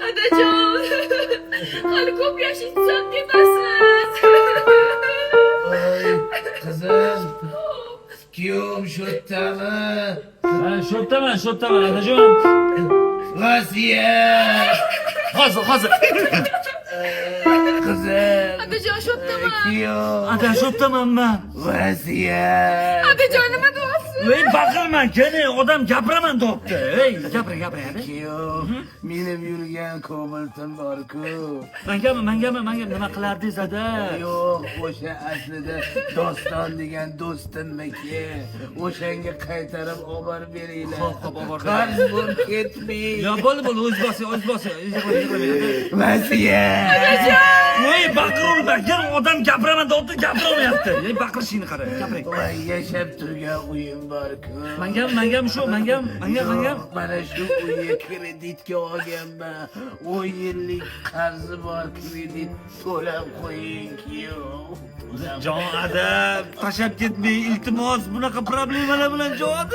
Adajon, hali ko'p yashaysan demasiz. Oy qizim, kuyovim sho'ttami? Ha, sho'ttaman, adajon. Vasiyat. Hozir. Qizim, Adajon, sho'ttaman. kuyov. Ada sho'ttamanman. Vasiyat. Adajon, nima deyapsiz? Ey, baqirman, qani odam gapiraman deyapti. Ey, gapiring. Kuyov, mening yurgan ko'miltim bor-ku. Manga nima qilardingiz ada? Yo'q, o'sha aslida Doston degan do'stimniki. O'shanga qaytarib olib beringlar. Xo'p, olib Qarz bo'lib ketmang. Yo, bo'ldi, o'z bosi. Yig'lamaydi. Vasiyat. Ey, baqirma, yana odam gapiraman deyapti, gapiramayapti. Ey, baqirishingni qara, gapiring. Voy, yashab turgan uyim bor-ku. Mangam shu, mangam. Mana shu uyga kreditga olganman. 10 yillik qarzi bor, kredit to'lab qo'ying-ku. Jon ada, tashlab ketmang, iltimos, bunaqa problemalar bilan jon.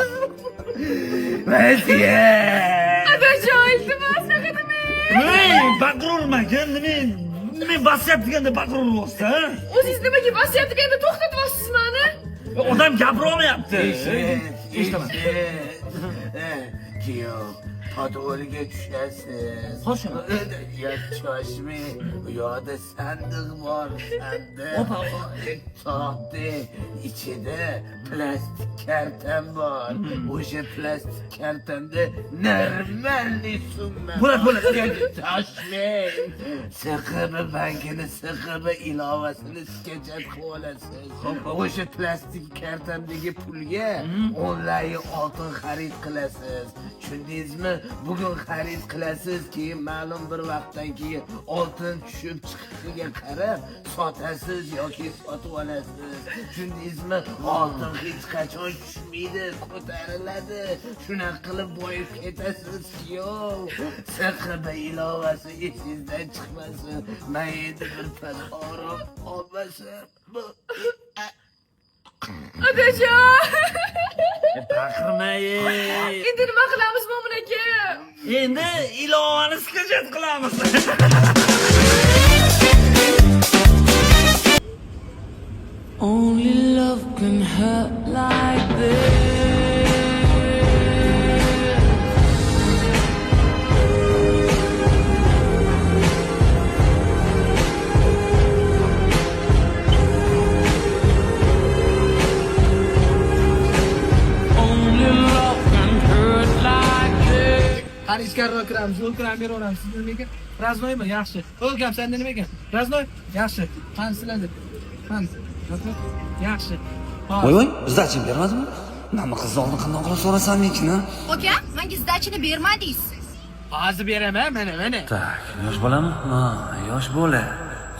Vasiyat. Adajon, iltimos, nima qilmayman? Ey, baqirolmagin, nima vasiyat deganda baqiryapsiz, ha? O'zingiz nimaga vasiyat deganda to'xtatyapsiz meni? Odam gapiraolmayapti. Eshitaman. Kuyov, podvolga tushasiz. Qo'shim. Shoshmang, u yoqda sandiq bor, sandiq. Opa. Soxta, ichida plastik kartam bor. O'sha plastik kartamda normalniy summa. Bo'ladi. Shoshmang. SQB bankini SQB ilovasini sketchat qilib olasiz. O'sha plastik kartamdagi pulga onlayn oltin xarid qilasiz. Tushundingizmi? Bugun xarid qilasiz, keyin ma'lum bir vaqtdan keyin oltin tushib chiqishiga qarab sotasiz yoki sotib olasiz. Tushundingizmi? Oltin hech qachon tushmaydi, ko'tariladi. Shunaqa qilib boyib ketasiz-ku. SQB ilovasi esingizdan chiqmasin. Men endi bir pal orom olmasam. Adajon. Baqirmay. Endi nima qilamiz Mo'min aka? Endi ilovani sketchat qilamiz. Only love can hurt like this. Only love can hurt like this. Qani ichkariroq kiramiz, yo'l kiram beraveramiz. Siz nima ekan? Raznoymi? Yaxshi. O'lkam, senda nima ekan? Raznoy? Yaxshi. Qani sizlarda? Qani? Yaxshi. Voy, zdachim bermadimi? Nima qizni oldin qanday qilib so'rasam lekin, ha? Aka, menga zdachini bermadingiz. Hozir beraman, mana. Tak, yosh bolami? Ha, yosh bola.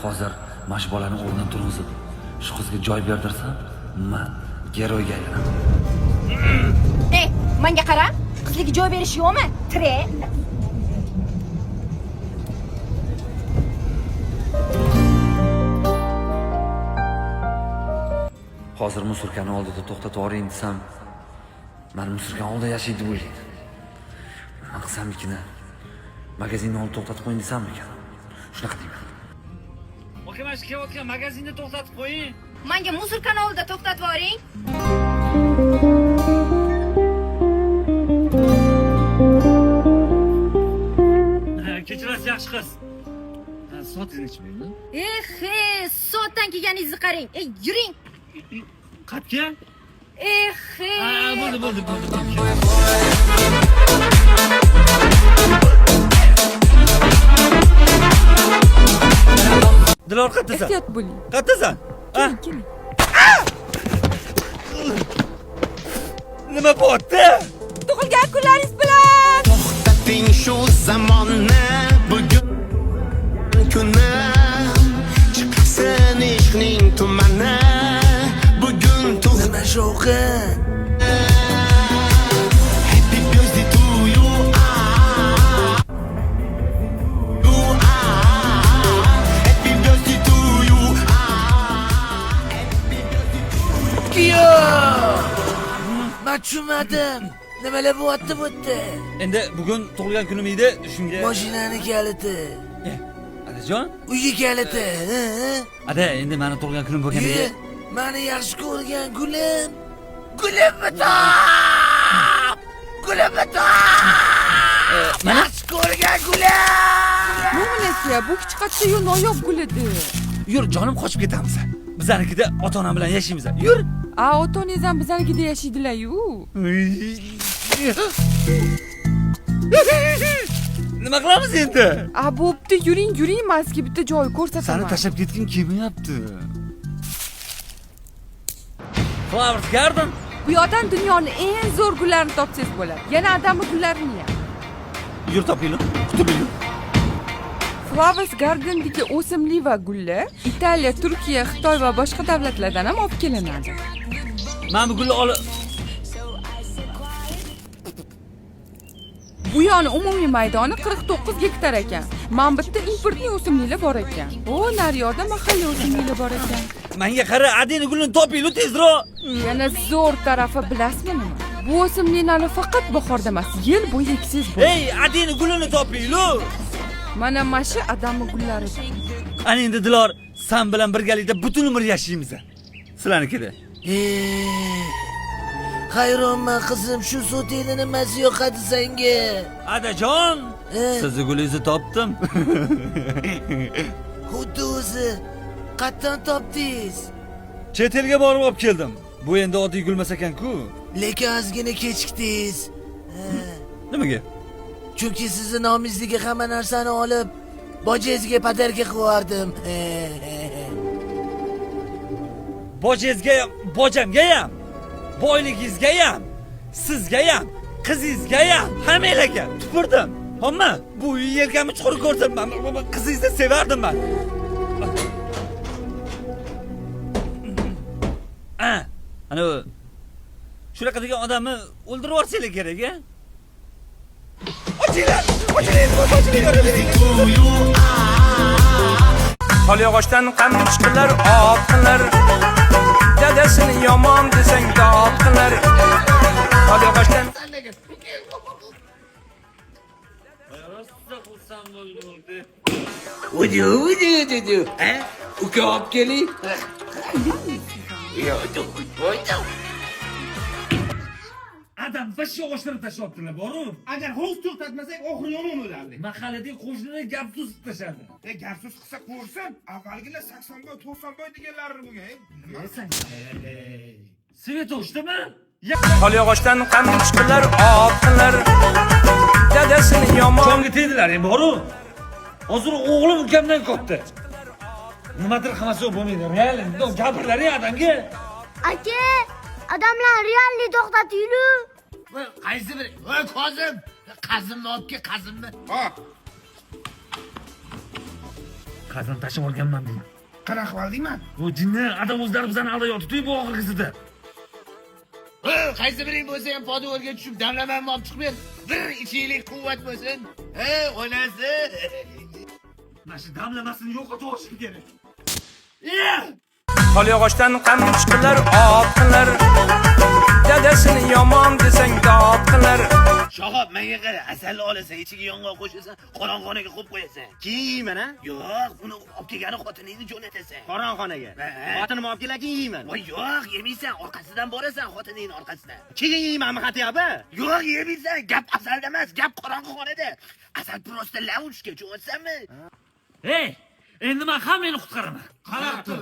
Hozir mana shu bolani o'rnidan turg'izib, shu qizga joy berdirsam, men geroyga aylanaman. Menga qara, qizlarga joy berish yo'qmi? Tire. Hozir musurkani oldida to'xtatib yuboring desam, men musurkani oldida yashaydi deb o'ylaydi. Nima qilsam ekan? Magazinni olib to'xtatib qo'ying desammi ekan? Shunaqa deyman. Oka, mana shu kelayotgan magazinni to'xtatib qo'ying. Menga musulkani oldida to'xtatib yuboring. Kechirasiz, yaxshi qiz. Sotingiz nechmi? Soatdan kelganingizni qarang. Yuring. Qatga? Bo'ldi. Dilor qattasan? Ehtiyot bo'ling. Qattasan? Keling. Nima bo'pti? Tug'ilgan kunlaringiz bilan. To'xtating shu zamonni bugun kuni chiqsin ishning tumani bugun Nima shovqin? Happy birthday to you. Happy birthday to you. Kuyov! Men tushunmadim. Nimalar bo'lyapti bu yerda? Endi bugun tug'ilgan kunim edi, shunga. Mashinani kaliti. Adajon? Uyi kaliti. Ada, endi meni tug'ilgan kunim bo'lganiga. Meni yaxshi ko'rgan gulim. Gulim bitob! Gulim bitob! Yaxshi ko'rgan gulim! Mo'min aka, bu kichikcha yo'l noyob gul edi. Yur, jonim qochib ketamiz. Bizlarnikida ota-onam bilan yashaymiz. Yur. Ota-onangiz ham bizlarnikida yashaydilar-yu. Nima qilamiz endi? Bo'pti, yuring, mazki bitta joy ko'rsataman. Seni tashlab ketgim kelmayapti. Flowers Garden. Bu yerdan dunyoning eng zo'r gullarini topsangiz bo'ladi. Yana adamli gullarini ham. Yur topaylik. Kutib Flowers Garden'dagi o'simlik va gullar Italiya, Turkiya, Xitoy va boshqa davlatlardan ham olib kelinadi. Men bu gulni olib Bu yo'ni umumiy maydoni 49 gektar ekan. Men bitta importli o'simliklar bor ekan. Naryoqda mahalliy o'simliklar bor ekan. menga qara, adini gulni topaylik tezroq. Yana zo'r tarafi bilasizmi nima? Bu o'simliklarni faqat bahorda emas, yil bo'yi eksangiz bo'ladi. Ey, adini gulini topaylik. Mana shu adamli gullari. Ana endi Dilor, sen bilan birgalikda butun umr yashaymiz. Sizlarnikida. Hayronman qizim, shu soteni nimasi yoqadi senga? Adajon, sizni gulingizni topdim. Xuddi o'zi. Qatdan topdingiz? Chet elga borib olib keldim. Bu endi oddiy gulmas ekan-ku. Lekin ozgina kechikdingiz. Nimaga? Chunki sizni nomingizga hamma narsani olib, bojangizga podarka qilib yubordim. Bojangizga ham, bojamga ham, boyligingizga ham, sizga ham, qizingizga ham, hammalarga tupurdim. Hamma, bu yelkamni chuqur ko'rsam, men qizingizni sevardim men. Ana shunaqa degan odamni o'ldirib yuborsanglar kerak-a? Ochinglar! Qolyog'ochdan qamchiqlar otqilar. Dadasini yomon desang dotqilar. Qolyog'ochdan Udu. Uka olib keling. Adam bash yog'ochlarini tashlabdilar, boru. agar hovuz to'xtatmasak oxiri yomon o'lardi. Mahalladagi qo'shnilar gap so'zib tashadi. Gap so'z qilsa ko'rsam, avvalgilar 80 boy, 90 boy deganlari bo'lgan. Svetovshdimi? Qolyog'ochdan qamchiqlar otqilar. Dadasini yomon Jonga tegdilar, boru. Hozir o'g'lim ukamdan katta. Nimadir qilmasa bo'lmaydi. Real, gapirlaring adamga. Aka, odamlar realni to'xtataylik. Voy, qaysi bir? Voy, Kozim. Qazimni olib kel, qazimni. Qazan tashib olganman deyman. qanaqa qildingman? Bu jinni adam o'zlari bizani aldayotdi-ku bu oxirgisida. Qaysi biring bo'lsa ham podavorga tushib damlamanmi olib chiqib ber. Bir ichinglik quvvat bo'lsin. Onasi. Mana shu damlamasini yo'qotib olishim kerak. Qolyog'ochdan qamchiqlar otqilar. Dadasini yomon desang dotqilar. Shoxob, menga qara, asalni olasan, ichiga yong'oq qo'shasan, qorong'onaga qo'yib qo'yasan. Keyin yeyman, ha? Yo'q, buni olib kelgani xotiningni jo'natasan. Qorong'onaga. Xotinim olib kelar, keyin yeyman. Voy, yo'q, yemaysan, orqasidan borasan xotiningning orqasidan. Keyin yeymanmi xatiyaba? Yo'q, yemaysan, gap asalda emas, gap qorong'ixonada. Asal prosta lavuchga, tushunsanmi? Hey, endi men hammani qutqaraman. Qarab tur.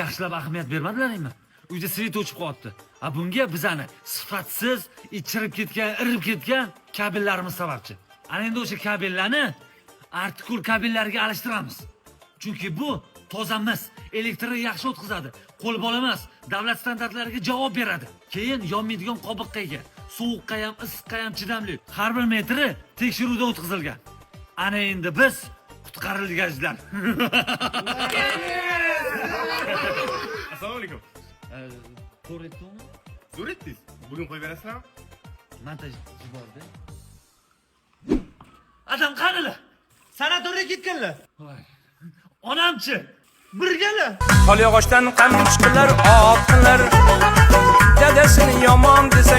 Yaxshilab ahamiyat bermadilaringmi? Uyda svet o'chib qolibdi. Bunga bizani sifatsiz, ichirib ketgan, irib ketgan kabellarimiz sababchi. Ana endi o'sha kabellarni artikul kabellarga alishtiramiz. Chunki bu toza mis, elektrni yaxshi o'tkazadi, qo'lbola emas, davlat standartlariga javob beradi. Keyin yonmaydigan qobiqqa ega, sovuqqa ham, issiqqa ham chidamli. Har bir metri tekshiruvdan o'tkazilgan. Ana endi biz qutqarilganlar. Assalomu alaykum. To'g'ri aytdingmi? Zo'r aytdingiz. Bugun qo'yib berasizlarmi? Montaj yubordi. Adam qanilar? Sanatoriyaga ketganlar. Voy. Onamchi? Birgalar. Qolyog'ochdan qamchiqlar otqilar. Dadasini yomon desang